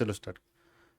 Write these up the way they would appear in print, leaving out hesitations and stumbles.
चलो start.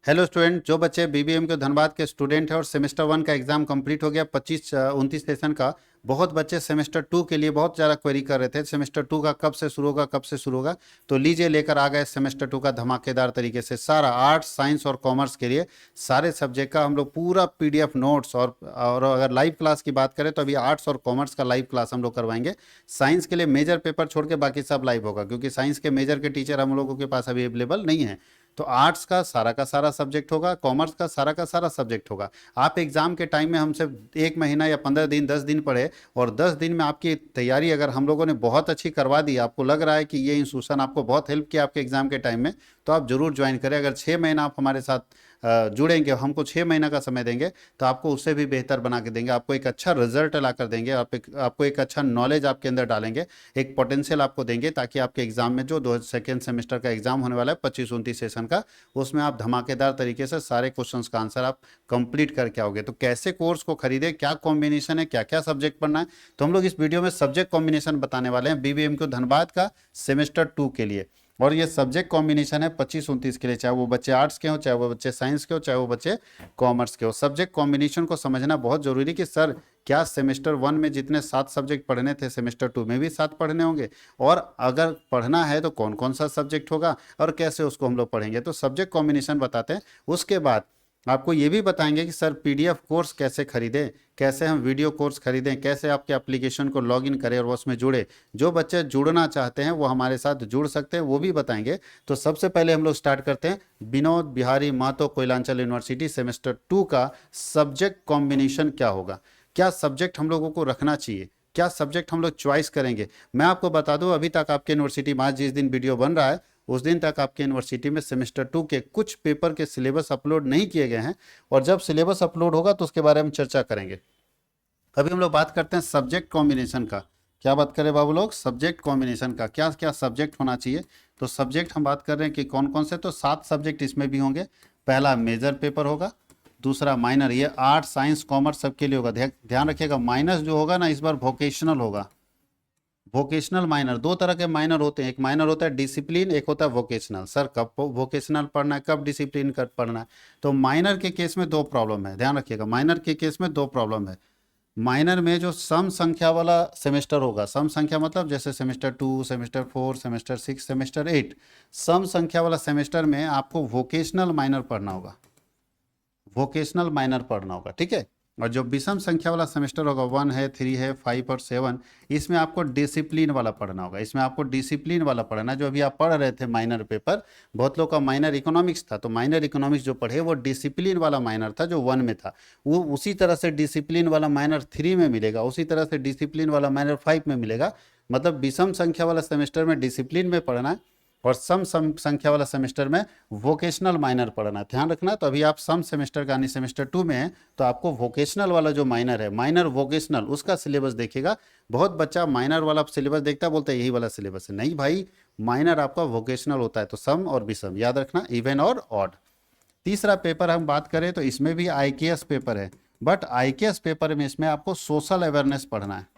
Hello student, जो बच्चे बीबीएम के धनबाद के स्टूडेंट हैं और सेमेस्टर 1 का एग्जाम कंप्लीट हो गया 25-29 सेशन का। बहुत बच्चे सेमेस्टर 2 के लिए बहुत ज़्यादा क्वेरी कर रहे थे, सेमेस्टर 2 का कब से शुरू होगा, कब से शुरू होगा। तो लीजिए लेकर आ गए सेमेस्टर 2 का धमाकेदार तरीके से सारा आर्ट्स, साइंस और कॉमर्स के लिए सारे सब्जेक्ट का हम लोग पूरा पीडीएफ नोट्स और अगर लाइव क्लास की बात करें तो अभी आर्ट्स और कॉमर्स का लाइव क्लास हम लोग करवाएंगे। साइंस के लिए मेजर पेपर छोड़ के बाकी सब लाइव होगा, क्योंकि साइंस के मेजर के टीचर हम लोगों के पास अभी अवेलेबल नहीं है। तो आर्ट्स का सारा सब्जेक्ट होगा, कॉमर्स का सारा सब्जेक्ट होगा। आप एग्जाम के टाइम में हमसे 1 महीना या 15 दिन 10 दिन पढ़े और 10 दिन में आपकी तैयारी अगर हम लोगों ने बहुत अच्छी करवा दी, आपको लग रहा है कि ये इंस्टीट्यूशन आपको बहुत हेल्प किया आपके एग्जाम के टाइम में, तो आप जरूर ज्वाइन करें। अगर 6 महीना आप हमारे साथ जुड़ेंगे, हमको 6 महीना का समय देंगे, तो आपको उससे भी बेहतर बना के देंगे, आपको एक अच्छा रिजल्ट ला कर देंगे, आपको एक अच्छा नॉलेज आपके अंदर डालेंगे, एक पोटेंशियल आपको देंगे, ताकि आपके एग्जाम में जो 2 सेकेंड सेमेस्टर का एग्जाम होने वाला है 25-29 सेशन का, उसमें आप धमाकेदार तरीके से सारे क्वेश्चंस का आंसर आप कंप्लीट करके आओगे। तो कैसे कोर्स को खरीदे, क्या कॉम्बिनेशन है, क्या क्या सब्जेक्ट पढ़ना है, तो हम लोग इस वीडियो में सब्जेक्ट कॉम्बिनेशन बताने वाले हैं बीबीएम को धनबाद का सेमेस्टर 2 के लिए। और ये सब्जेक्ट कॉम्बिनेशन है 25-29 के लिए, चाहे वो बच्चे आर्ट्स के हो, चाहे वो बच्चे साइंस के हो, चाहे वो बच्चे कॉमर्स के हो। सब्जेक्ट कॉम्बिनेशन को समझना बहुत जरूरी कि सर क्या सेमेस्टर 1 में जितने 7 सब्जेक्ट पढ़ने थे सेमेस्टर 2 में भी 7 पढ़ने होंगे, और अगर पढ़ना है तो कौन कौन सा सब्जेक्ट होगा और कैसे उसको हम लोग पढ़ेंगे। तो सब्जेक्ट कॉम्बिनेशन बताते हैं, उसके बाद आपको ये भी बताएंगे कि सर पीडीएफ कोर्स कैसे खरीदें, कैसे हम वीडियो कोर्स खरीदें, कैसे आपके एप्लीकेशन को लॉगिन करें और उसमें जुड़े। जो बच्चे जुड़ना चाहते हैं वो हमारे साथ जुड़ सकते हैं, वो भी बताएंगे। तो सबसे पहले हम लोग स्टार्ट करते हैं विनोद बिहारी महतो कोयलांचल यूनिवर्सिटी सेमेस्टर 2 का सब्जेक्ट कॉम्बिनेशन क्या होगा, क्या सब्जेक्ट हम लोगों को रखना चाहिए, क्या सब्जेक्ट हम लोग चॉइस करेंगे। मैं आपको बता दूं, अभी तक आपके यूनिवर्सिटी में आज जिस दिन वीडियो बन रहा है उस दिन तक आपके यूनिवर्सिटी में सेमेस्टर 2 के कुछ पेपर के सिलेबस अपलोड नहीं किए गए हैं, और जब सिलेबस अपलोड होगा तो उसके बारे में चर्चा करेंगे। अभी हम लोग बात करते हैं सब्जेक्ट कॉम्बिनेशन का। क्या बात करें बाबू लोग, सब्जेक्ट कॉम्बिनेशन का क्या क्या सब्जेक्ट होना चाहिए। तो सब्जेक्ट हम बात कर रहे हैं कि कौन कौन से, तो 7 सब्जेक्ट इसमें भी होंगे। पहला मेजर पेपर होगा, दूसरा माइनर, ये आर्ट साइंस कॉमर्स सबके लिए होगा। ध्यान रखिएगा, माइनस जो होगा ना इस बार वोकेशनल होगा। वोकेशनल माइनर, 2 तरह के माइनर होते हैं, एक माइनर होता है डिसिप्लिन, एक होता है वोकेशनल। सर कब वोकेशनल पढ़ना है, कब डिसिप्लिन कर पढ़ना है। तो माइनर के केस में 2 प्रॉब्लम है, ध्यान रखिएगा, माइनर के केस में 2 प्रॉब्लम है। माइनर में जो सम संख्या वाला सेमेस्टर होगा, सम संख्या मतलब जैसे सेमेस्टर 2, सेमेस्टर 4, सेमेस्टर 6, सेमेस्टर 8, सम संख्या वाला सेमेस्टर में आपको वोकेशनल माइनर पढ़ना होगा, वोकेशनल माइनर पढ़ना होगा, ठीक है। और जो विषम संख्या वाला सेमेस्टर होगा, 1 है, 3 है, 5 और 7, इसमें आपको डिसिप्लिन वाला पढ़ना होगा। इसमें आपको डिसिप्लिन वाला पढ़ना, जो अभी आप पढ़ रहे थे माइनर पेपर, बहुत लोग का माइनर इकोनॉमिक्स था, तो माइनर इकोनॉमिक्स जो पढ़े वो डिसिप्लिन वाला माइनर था जो 1 में था, वो उसी तरह से डिसिप्लिन वाला माइनर 3 में मिलेगा, उसी तरह से डिसिप्लिन वाला माइनर 5 में मिलेगा। मतलब विषम संख्या वाला सेमेस्टर में डिसिप्लिन में पढ़ना है, और सम संख्या वाला सेमेस्टर में वोकेशनल माइनर पढ़ना है। ध्यान रखना, तो अभी आप सम सेमेस्टर का यानी सेमेस्टर 2 में है, तो आपको वोकेशनल वाला जो माइनर है, माइनर वोकेशनल, उसका सिलेबस देखिएगा। बहुत बच्चा माइनर वाला सिलेबस देखता है, बोलता है यही वाला सिलेबस है। नहीं भाई, माइनर आपका वोकेशनल होता है, तो सम और विषम याद रखना, इवन और ऑड। तीसरा पेपर हम बात करें तो इसमें भी आईकेएस पेपर है, बट आईकेएस पेपर में इसमें आपको सोशल अवेयरनेस पढ़ना है,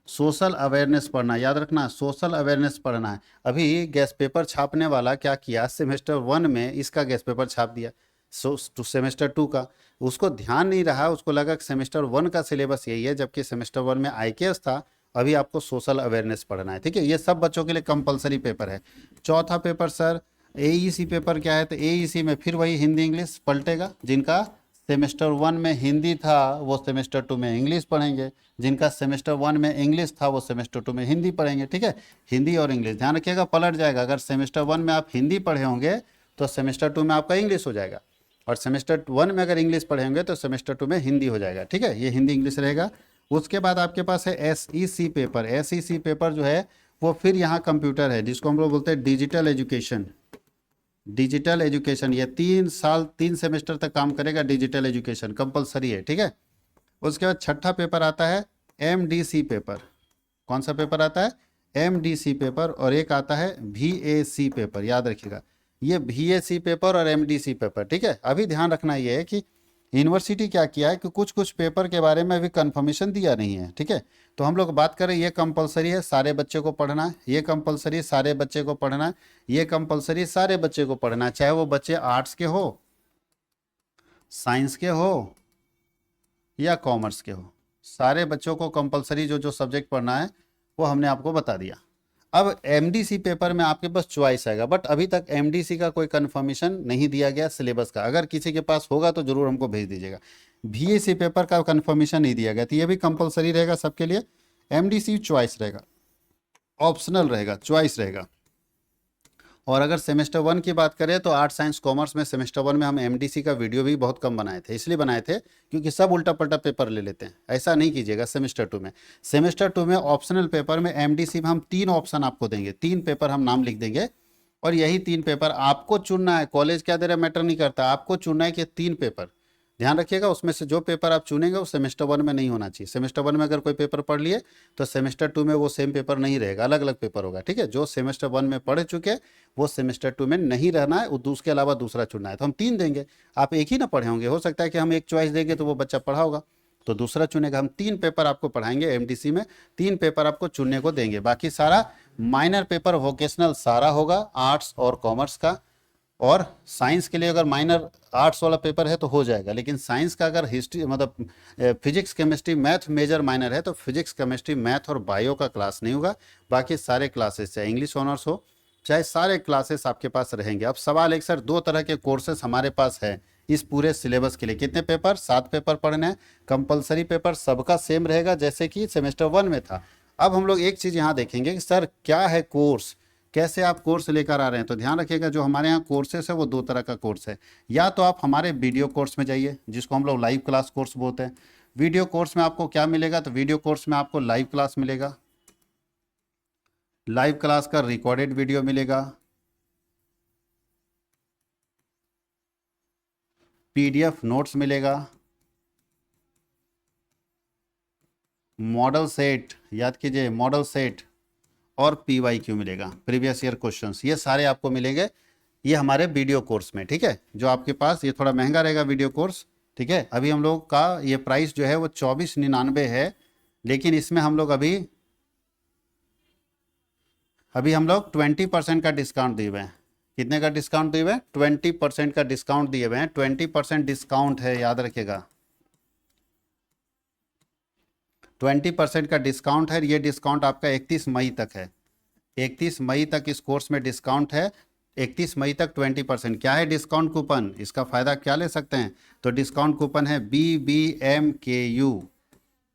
सोशल अवेयरनेस पढ़ना, याद रखना, सोशल अवेयरनेस पढ़ना है। अभी गैस पेपर छापने वाला क्या किया, सेमेस्टर 1 में इसका गैस पेपर छाप दिया, सेमेस्टर 2 का, उसको ध्यान नहीं रहा, उसको लगा कि सेमेस्टर 1 का सिलेबस यही है, जबकि सेमेस्टर 1 में आईकेएस था। अभी आपको सोशल अवेयरनेस पढ़ना है, ठीक है। ये सब बच्चों के लिए कंपलसरी पेपर है। चौथा पेपर सर एईसी पेपर क्या है, तो एईसी में फिर वही हिंदी इंग्लिश पलटेगा। जिनका सेमेस्टर 1 में हिंदी था वो सेमेस्टर 2 में इंग्लिश पढ़ेंगे, जिनका सेमेस्टर 1 में इंग्लिश था वो सेमेस्टर 2 में हिंदी पढ़ेंगे, ठीक है। हिंदी और इंग्लिश ध्यान रखिएगा, पलट जाएगा। अगर सेमेस्टर 1 में आप हिंदी पढ़े होंगे तो सेमेस्टर 2 में आपका इंग्लिश हो जाएगा, और सेमेस्टर 1 में अगर इंग्लिश पढ़े होंगे तो सेमेस्टर 2 में हिंदी हो जाएगा, ठीक है। ये हिंदी इंग्लिश रहेगा। उसके बाद आपके पास है एसईसी पेपर। एसईसी पेपर जो है वो फिर यहाँ कंप्यूटर है, जिसको हम लोग बोलते हैं डिजिटल एजुकेशन। डिजिटल एजुकेशन ये 3 साल 3 सेमेस्टर तक काम करेगा, डिजिटल एजुकेशन कंपलसरी है, ठीक है। उसके बाद छठा पेपर आता है एमडीसी पेपर। कौन सा पेपर आता है, एमडीसी पेपर, और एक आता है वीएसी पेपर, याद रखिएगा। ये वीएसी पेपर और एमडीसी पेपर, ठीक है। अभी ध्यान रखना ये है कि यूनिवर्सिटी क्या किया है कि कुछ कुछ पेपर के बारे में अभी कंफर्मेशन दिया नहीं है, ठीक है। तो हम लोग बात करें, ये कंपलसरी है, सारे बच्चे को पढ़ना है, ये कंपलसरी सारे बच्चे को पढ़ना है, ये कंपलसरी सारे बच्चे को पढ़ना है, चाहे वो बच्चे आर्ट्स के हो, साइंस के हो या कॉमर्स के हो, सारे बच्चों को कंपलसरी जो जो सब्जेक्ट पढ़ना है वो हमने आपको बता दिया। अब एमडीसी पेपर में आपके पास चॉइस आएगा, बट अभी तक एमडीसी का कोई कंफर्मेशन नहीं दिया गया सिलेबस का। अगर किसी के पास होगा तो जरूर हमको भेज दीजिएगा। बीएससी पेपर का कंफर्मेशन नहीं दिया गया, तो ये भी कंपलसरी रहेगा सबके लिए। एमडीसी चॉइस रहेगा, ऑप्शनल रहेगा, चॉइस रहेगा। और अगर सेमेस्टर 1 की बात करें तो आर्ट साइंस कॉमर्स में सेमेस्टर 1 में हम एमडीसी का वीडियो भी बहुत कम बनाए थे। इसलिए बनाए थे क्योंकि सब उल्टा पल्टा पेपर ले लेते हैं, ऐसा नहीं कीजिएगा सेमेस्टर 2 में। सेमेस्टर 2 में ऑप्शनल पेपर में एमडीसी में हम 3 ऑप्शन आपको देंगे, 3 पेपर हम नाम लिख देंगे, और यही 3 पेपर आपको चुनना है। कॉलेज क्या दे रहा है मैटर नहीं करता, आपको चुनना है कि 3 पेपर। ध्यान रखिएगा, उसमें से जो पेपर आप चुनेंगे वो सेमेस्टर 1 में नहीं होना चाहिए। सेमेस्टर 1 में अगर कोई पेपर पढ़ लिए तो सेमेस्टर 2 में वो सेम पेपर नहीं रहेगा, अलग अलग पेपर होगा, ठीक है। जो सेमेस्टर 1 में पढ़ चुके वो सेमेस्टर 2 में नहीं रहना है, उसके अलावा दूसरा चुनना है। तो हम 3 देंगे, आप एक ही ना पढ़े होंगे, हो सकता है कि हम एक चॉइस देंगे तो वो बच्चा पढ़ा होगा तो दूसरा चुनेगा। हम 3 पेपर आपको पढ़ाएंगे एमडीसी में, 3 पेपर आपको चुनने को देंगे। बाकी सारा माइनर पेपर वोकेशनल सारा होगा आर्ट्स और कॉमर्स का। और साइंस के लिए अगर माइनर आर्ट्स वाला पेपर है तो हो जाएगा, लेकिन साइंस का अगर हिस्ट्री मतलब physics chemistry math major minor है तो फिजिक्स केमिस्ट्री मैथ और बायो का क्लास नहीं होगा। बाकी सारे क्लासेस, चाहे इंग्लिश ऑनर्स हो चाहे सारे क्लासेस आपके पास रहेंगे। अब सवाल एक, सर 2 तरह के कोर्सेस हमारे पास है इस पूरे सिलेबस के लिए, कितने पेपर? 7 पेपर पढ़ने हैं। कंपलसरी पेपर सबका सेम रहेगा जैसे कि सेमेस्टर 1 में था। अब हम लोग एक चीज़ यहाँ देखेंगे कि सर क्या है कोर्स, कैसे आप कोर्स लेकर आ रहे हैं। तो ध्यान रखिएगा, जो हमारे यहाँ कोर्सेस है वो 2 तरह का कोर्स है। या तो आप हमारे वीडियो कोर्स में जाइए जिसको हम लोग लाइव क्लास कोर्स बोलते हैं। वीडियो कोर्स में आपको क्या मिलेगा? तो वीडियो कोर्स में आपको लाइव क्लास मिलेगा, लाइव क्लास का रिकॉर्डेड वीडियो मिलेगा, पीडीएफ नोट्स मिलेगा, मॉडल सेट, याद कीजिए मॉडल सेट, और पीवाईक्यू मिलेगा, प्रीवियस ईयर क्वेश्चंस। ये सारे आपको मिलेंगे ये हमारे वीडियो कोर्स में, ठीक है। जो आपके पास ये थोड़ा महंगा रहेगा वीडियो कोर्स, ठीक है। अभी हम लोग का ये प्राइस जो है वो 2499 है, लेकिन इसमें हम लोग अभी हम लोग 20% का डिस्काउंट दिए हुए हैं। कितने का डिस्काउंट दिए हुए हैं? 20% का डिस्काउंट दिए हुए हैं। 20% डिस्काउंट है, याद रखिएगा, 20% का डिस्काउंट है। ये डिस्काउंट आपका 31 मई तक है, 31 मई तक इस कोर्स में डिस्काउंट है। 31 मई तक 20%। क्या है डिस्काउंट कूपन, इसका फ़ायदा क्या ले सकते हैं? तो डिस्काउंट कूपन है BBMKU,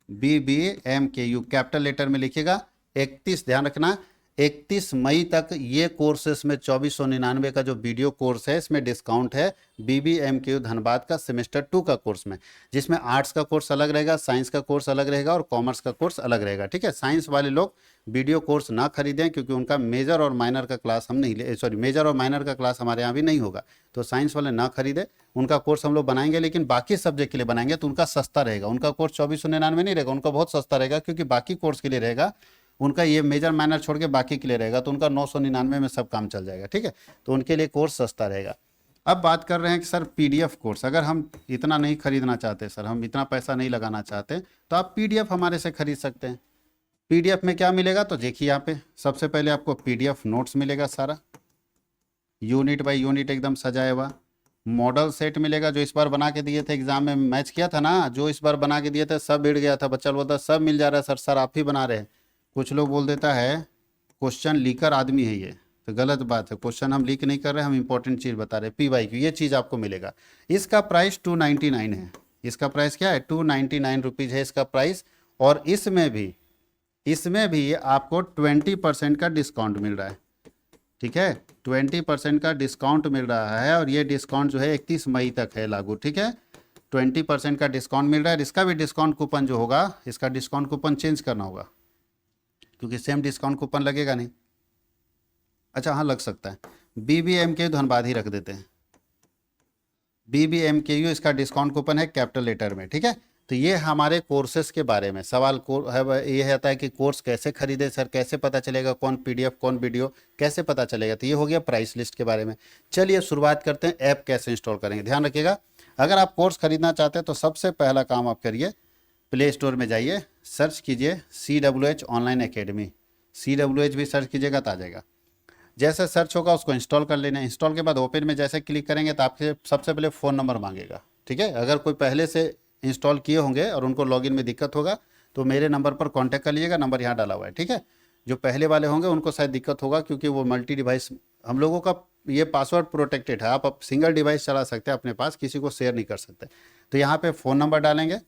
BBMKU कैपिटल लेटर में लिखिएगा। 31, ध्यान रखना, 31 मई तक ये कोर्सेस में 2499 का जो वीडियो कोर्स है इसमें डिस्काउंट है। BBMKU धनबाद का सेमेस्टर 2 का कोर्स में, जिसमें आर्ट्स का कोर्स अलग रहेगा, साइंस का कोर्स अलग रहेगा और कॉमर्स का कोर्स अलग रहेगा, ठीक है। साइंस वाले लोग वीडियो कोर्स ना खरीदें क्योंकि उनका मेजर और माइनर का क्लास हम नहीं ले, सॉरी मेजर और माइनर का क्लास हमारे यहाँ भी नहीं होगा। तो साइंस वाले ना खरीदे, उनका कोर्स हम लोग बनाएंगे, लेकिन बाकी सब्जेक्ट के लिए बनाएंगे तो उनका सस्ता रहेगा। उनका कोर्स 2499 नहीं रहेगा, उनका बहुत सस्ता रहेगा क्योंकि बाकी कोर्स के लिए रहेगा। उनका ये मेजर माइनर छोड़ के बाकी के लिए रहेगा तो उनका 999 में सब काम चल जाएगा, ठीक है। तो उनके लिए कोर्स सस्ता रहेगा। अब बात कर रहे हैं कि सर पीडीएफ कोर्स, अगर हम इतना नहीं खरीदना चाहते, सर हम इतना पैसा नहीं लगाना चाहते, तो आप पीडीएफ हमारे से खरीद सकते हैं। पीडीएफ में क्या मिलेगा? तो देखिए यहाँ पे सबसे पहले आपको पीडीएफ नोट्स मिलेगा, सारा यूनिट बाय यूनिट एकदम सजाया हुआ। मॉडल सेट मिलेगा, जो इस बार बना के दिए थे, एग्जाम में मैच किया था ना, जो इस बार बना के दिए थे सब बिड़ गया था, बच्चा बोलता सब मिल जा रहा है सर, सर आप ही बना रहे हैं। कुछ लोग बोल देता है क्वेश्चन लीकर आदमी है, ये तो गलत बात है। क्वेश्चन हम लीक नहीं कर रहे, हम इंपॉर्टेंट चीज़ बता रहे हैं। पीवाईक्यू ये चीज़ आपको मिलेगा। इसका प्राइस 299 है। इसका प्राइस क्या है? 299 रुपीज़ है इसका प्राइस। और इसमें भी आपको 20% का डिस्काउंट मिल रहा है, ठीक है। 20% का डिस्काउंट मिल रहा है और ये डिस्काउंट जो है 31 मई तक है लागू, ठीक है। 20% का डिस्काउंट मिल रहा है। इसका भी डिस्काउंट कूपन जो होगा, इसका डिस्काउंट कूपन चेंज करना होगा क्योंकि सेम डिस्काउंट कूपन लगेगा नहीं। अच्छा हाँ, लग सकता है। BBMKU धनबाद ही रख देते हैं। BBMKU इसका डिस्काउंट कूपन है कैपिटल लेटर में, ठीक है। तो ये हमारे कोर्सेज के बारे में सवाल ये आता है कि कोर्स कैसे खरीदे सर, कैसे पता चलेगा कौन पीडीएफ कौन वीडियो, कैसे पता चलेगा? तो ये हो गया प्राइस लिस्ट के बारे में। चलिए शुरुआत करते हैं, ऐप कैसे इंस्टॉल करेंगे। ध्यान रखिएगा, अगर आप कोर्स खरीदना चाहते हैं तो सबसे पहला काम आप करिए, प्ले स्टोर में जाइए, सर्च कीजिए CWH ऑनलाइन एकेडमी। CWH भी सर्च कीजिएगा तो आ जाएगा। जैसे सर्च होगा उसको इंस्टॉल कर लेना। इंस्टॉल के बाद ओपन में जैसे क्लिक करेंगे तो आपके सबसे पहले फ़ोन नंबर मांगेगा, ठीक है। अगर कोई पहले से इंस्टॉल किए होंगे और उनको लॉगिन में दिक्कत होगा तो मेरे नंबर पर कांटेक्ट कर लीजिएगा, नंबर यहाँ डाला हुआ है, ठीक है। जो पहले वाले होंगे उनको शायद दिक्कत होगा क्योंकि वो मल्टी डिवाइस, हम लोगों का ये पासवर्ड प्रोटेक्टेड है, आप सिंगल डिवाइस चला सकते हैं अपने पास, किसी को शेयर नहीं कर सकते। तो यहाँ पे फ़ोन नंबर डालेंगे।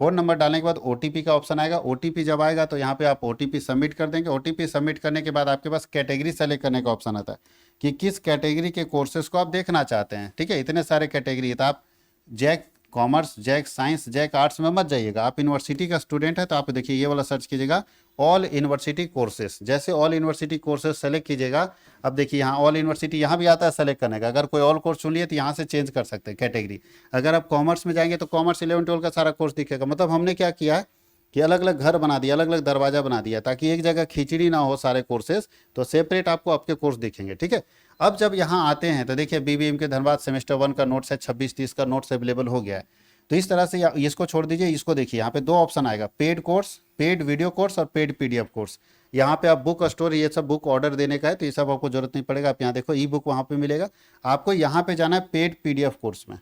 फ़ोन नंबर डालने के बाद OTP का ऑप्शन आएगा। OTP जब आएगा तो यहाँ पे आप OTP सबमिट कर देंगे। OTP सबमिट करने के बाद आपके पास कैटेगरी सेलेक्ट करने का ऑप्शन आता है कि किस कैटेगरी के कोर्सेज को आप देखना चाहते हैं, ठीक है। इतने सारे कैटेगरी है तो आप JAC commerce, JAC science, JAC arts में मत जाइएगा। आप यूनिवर्सिटी का स्टूडेंट है तो आप देखिए ये वाला सर्च कीजिएगा, ऑल यूनिवर्सिटी कोर्सेज। जैसे ऑल यूनिवर्सिटी कोर्सेज सेलेक्ट कीजिएगा, अब देखिए यहाँ ऑल यूनिवर्सिटी यहाँ भी आता है सेलेक्ट करने का। अगर कोई ऑल कोर्स चुन लिए तो यहाँ से चेंज कर सकते हैं कैटेगरी। अगर आप कॉमर्स में जाएंगे तो कॉमर्स 11 12 का सारा कोर्स दिखेगा। मतलब हमने क्या किया है कि अलग अलग घर बना दिया, अलग अलग दरवाजा बना दिया ताकि एक जगह खिचड़ी ना हो सारे कोर्सेज, तो सेपरेट आपको आपके कोर्स दिखेंगे, ठीक है। अब जब यहाँ आते हैं तो देखिए BBM के धनबाद सेमेस्टर 1 का नोट्स है, 26-30 का नोट्स अवेलेबल हो गया है। तो इस तरह से इसको छोड़ दीजिए, इसको देखिए यहाँ पे दो ऑप्शन आएगा, paid course, paid video course और पेड PDF कोर्स। यहाँ पे आप बुक स्टोर ये सब बुक ऑर्डर देने का है तो ये सब आपको जरूरत नहीं पड़ेगा। आप यहाँ देखो ई बुक वहाँ पे मिलेगा। आपको यहाँ पे जाना है पेड PDF कोर्स में,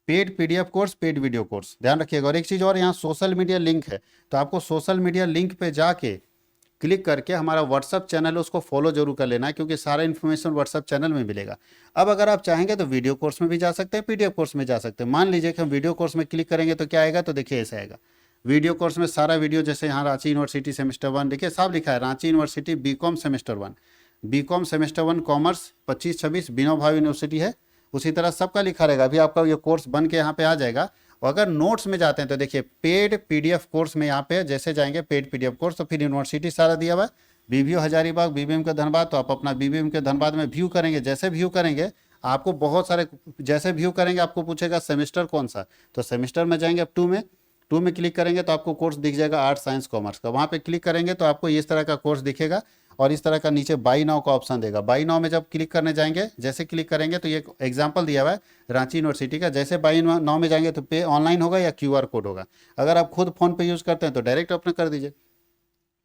paid PDF course, paid video course, ध्यान रखिएगा। और एक चीज़ और, यहाँ सोशल मीडिया लिंक है तो आपको सोशल मीडिया लिंक पे जाके क्लिक करके हमारा व्हाट्सअप चैनल है उसको फॉलो जरूर कर लेना है क्योंकि सारा इन्फॉर्मेशन व्हाट्सअप चैनल में मिलेगा। अब अगर आप चाहेंगे तो वीडियो कोर्स में भी जा सकते हैं, PDF कोर्स में जा सकते हैं। मान लीजिए कि हम वीडियो कोर्स में क्लिक करेंगे तो क्या आएगा, तो देखिए ऐसा आएगा। वीडियो कोर्स में सारा वीडियो, जैसे यहाँ रांची यूनिवर्सिटी सेमेस्टर 1 देखिए सब लिखा है, Ranchi university BCom semester 1, BCom semester 1 commerce 25-26 Vinoba Bhave university है, उसी तरह सबका लिखा रहेगा। अभी आपका ये कोर्स बन के यहाँ पे आ जाएगा। और अगर नोट्स में जाते हैं तो देखिए पेड PDF कोर्स में यहाँ पे जैसे जाएंगे पेड PDF कोर्स तो फिर यूनिवर्सिटी सारा दिया हुआ है, BBU हजारीबाग, BBM के धनबाद। तो आप अपना BBM के धनबाद में व्यू करेंगे, जैसे व्यू करेंगे आपको बहुत सारे, जैसे व्यू करेंगे आपको पूछेगा सेमेस्टर कौन सा, तो सेमेस्टर में जाएंगे आप 2 में क्लिक करेंगे तो आपको कोर्स दिख जाएगा आर्ट्स साइंस कॉमर्स का। वहाँ पे क्लिक करेंगे तो आपको इस तरह का कोर्स दिखेगा और इस तरह का नीचे बाई नाउ का ऑप्शन देगा। बाई नाउ में जब क्लिक करने जाएंगे, जैसे क्लिक करेंगे तो ये एग्जांपल दिया हुआ है रांची यूनिवर्सिटी का, जैसे बाई नाउ में जाएंगे तो पे ऑनलाइन होगा या QR कोड होगा। अगर आप खुद फ़ोन पे यूज़ करते हैं तो डायरेक्ट अपने कर दीजिए,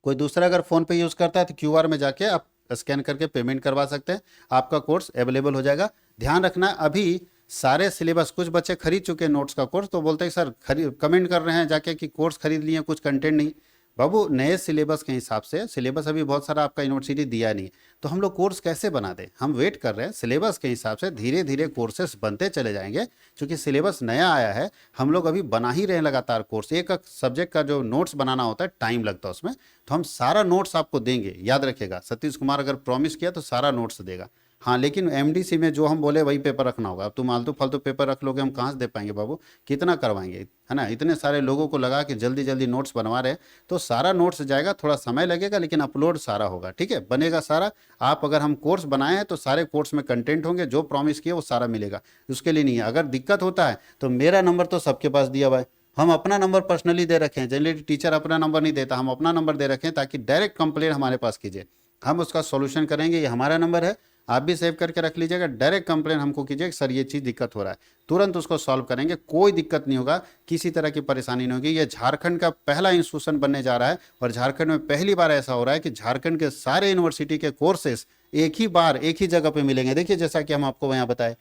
कोई दूसरा अगर फ़ोन पे यूज़ करता है तो QR में जाके आप स्कैन करके पेमेंट करवा सकते हैं, आपका कोर्स अवेलेबल हो जाएगा। ध्यान रखना अभी सारे सिलेबस, कुछ बच्चे खरीद चुके हैं नोट्स का कोर्स तो बोलते हैं सर खरीद, कमेंट कर रहे हैं जाके कि कोर्स खरीद लिए, कुछ कंटेंट नहीं। बाबू नए सिलेबस के हिसाब से, सिलेबस अभी बहुत सारा आपका यूनिवर्सिटी दिया नहीं, तो हम लोग कोर्स कैसे बना दें, हम वेट कर रहे हैं। सिलेबस के हिसाब से धीरे धीरे कोर्सेस बनते चले जाएंगे क्योंकि सिलेबस नया आया है, हम लोग अभी बना ही रहे हैं लगातार कोर्स। एक सब्जेक्ट का जो नोट्स बनाना होता है टाइम लगता है उसमें, तो हम सारा नोट्स आपको देंगे। याद रखिएगा सतीश कुमार अगर प्रॉमिस किया तो सारा नोट्स देगा। हाँ लेकिन MDC में जो हम बोले वही पेपर रखना होगा। अब तुम आलतू फालतू पेपर रख लोगे, हम कहाँ से दे पाएंगे बाबू, कितना करवाएंगे, है ना। इतने सारे लोगों को लगा कि जल्दी जल्दी नोट्स बनवा रहे हैं तो सारा नोट्स जाएगा, थोड़ा समय लगेगा लेकिन अपलोड सारा होगा, ठीक है, बनेगा सारा। आप अगर हम कोर्स बनाए हैं तो सारे कोर्स में कंटेंट होंगे, जो प्रॉमिस किए वो सारा मिलेगा, उसके लिए नहीं है। अगर दिक्कत होता है तो मेरा नंबर तो सबके पास दिया हुआ है, हम अपना नंबर पर्सनली दे रखे हैं। जनरली टीचर अपना नंबर नहीं देता, हम अपना नंबर दे रखे हैं ताकि डायरेक्ट कंप्लेंट हमारे पास कीजिए, हम उसका सॉल्यूशन करेंगे। ये हमारा नंबर है, आप भी सेव करके रख लीजिएगा। डायरेक्ट कंप्लेन हमको कीजिए सर ये चीज़ दिक्कत हो रहा है, तुरंत उसको सॉल्व करेंगे, कोई दिक्कत नहीं होगा, किसी तरह की परेशानी नहीं होगी। ये झारखंड का पहला इंस्टीट्यूशन बनने जा रहा है और झारखंड में पहली बार ऐसा हो रहा है कि झारखंड के सारे यूनिवर्सिटी के कोर्सेस एक ही बार एक ही जगह पे मिलेंगे। देखिए जैसा कि हम आपको यहाँ बताए,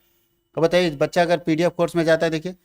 अब बताइए बच्चा अगर PDF कोर्स में जाता है, देखिए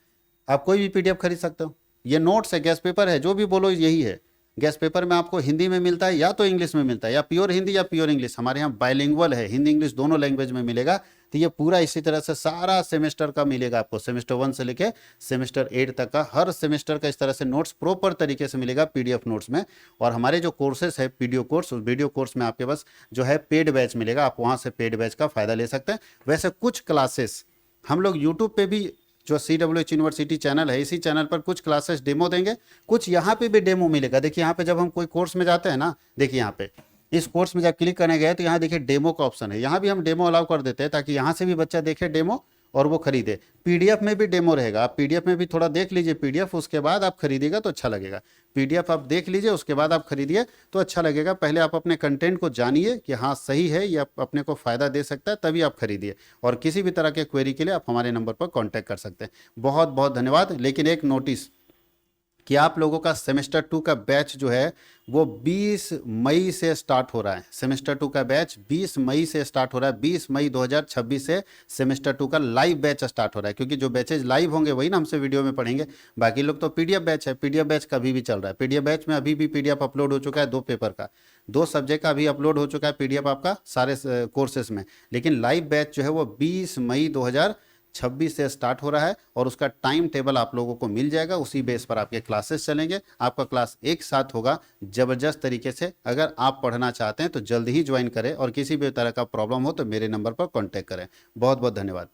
आप कोई भी PDF खरीद सकते हो। ये नोट्स है, गैस पेपर है, जो भी बोलो यही है। गैस पेपर में आपको हिंदी में मिलता है या तो इंग्लिश में मिलता है, या प्योर हिंदी या प्योर इंग्लिश। हमारे यहाँ बाइलिंगुअल है, हिंदी इंग्लिश दोनों लैंग्वेज में मिलेगा। तो ये पूरा इसी तरह से सारा सेमेस्टर का मिलेगा आपको, सेमेस्टर 1 से लेके सेमेस्टर 8 तक का हर सेमेस्टर का इस तरह से नोट्स प्रॉपर तरीके से मिलेगा PDF नोट्स में। और हमारे जो कोर्सेस है वीडियो कोर्स, उस वीडियो कोर्स में आपके पास जो है पेड बैच मिलेगा, आप वहाँ से पेड बैच का फायदा ले सकते हैं। वैसे कुछ क्लासेस हम लोग यूट्यूब पे भी, जो CWH यूनिवर्सिटी चैनल है, इसी चैनल पर कुछ क्लासेस डेमो देंगे, कुछ यहाँ पे भी डेमो मिलेगा। देखिए यहाँ पे जब हम कोई कोर्स में जाते हैं ना, देखिए यहाँ पे इस कोर्स में जब क्लिक करने गए तो यहाँ देखिए डेमो का ऑप्शन है, यहाँ भी हम डेमो अलाउ कर देते हैं ताकि यहाँ से भी बच्चा देखे डेमो और वो खरीदे। पीडीएफ में भी डेमो रहेगा, आप पीडीएफ में भी थोड़ा देख लीजिए पीडीएफ, उसके बाद आप खरीदिएगा तो अच्छा लगेगा। पीडीएफ आप देख लीजिए, उसके बाद आप खरीदिए तो अच्छा लगेगा। पहले आप अपने कंटेंट को जानिए कि हाँ सही है या अपने को फ़ायदा दे सकता है, तभी आप खरीदिए। और किसी भी तरह के क्वेरी के लिए आप हमारे नंबर पर कॉन्टैक्ट कर सकते हैं। बहुत बहुत धन्यवाद। लेकिन एक नोटिस कि आप लोगों का सेमेस्टर 2 का बैच जो है वो 20 मई से स्टार्ट हो रहा है। सेमेस्टर 2 का बैच 20 मई से स्टार्ट हो रहा है। 20 मई 2026 से सेमेस्टर 2 का लाइव बैच स्टार्ट हो रहा है, क्योंकि जो बैचेज लाइव होंगे वही ना हमसे वीडियो में पढ़ेंगे। बाकी लोग तो पीडीएफ बैच है, पीडीएफ बैच कभी भी चल रहा है। पीडीएफ बैच में अभी भी पीडीएफ अपलोड हो चुका है 2 पेपर का, 2 सब्जेक्ट का अभी अपलोड हो चुका है पीडीएफ आपका सारे कोर्सेज में। लेकिन लाइव बैच जो है वो 20 मई 2026 से स्टार्ट हो रहा है, और उसका टाइम टेबल आप लोगों को मिल जाएगा। उसी बेस पर आपके क्लासेस चलेंगे, आपका क्लास एक साथ होगा जबरदस्त तरीके से। अगर आप पढ़ना चाहते हैं तो जल्द ही ज्वाइन करें, और किसी भी तरह का प्रॉब्लम हो तो मेरे नंबर पर कॉन्टैक्ट करें। बहुत बहुत धन्यवाद।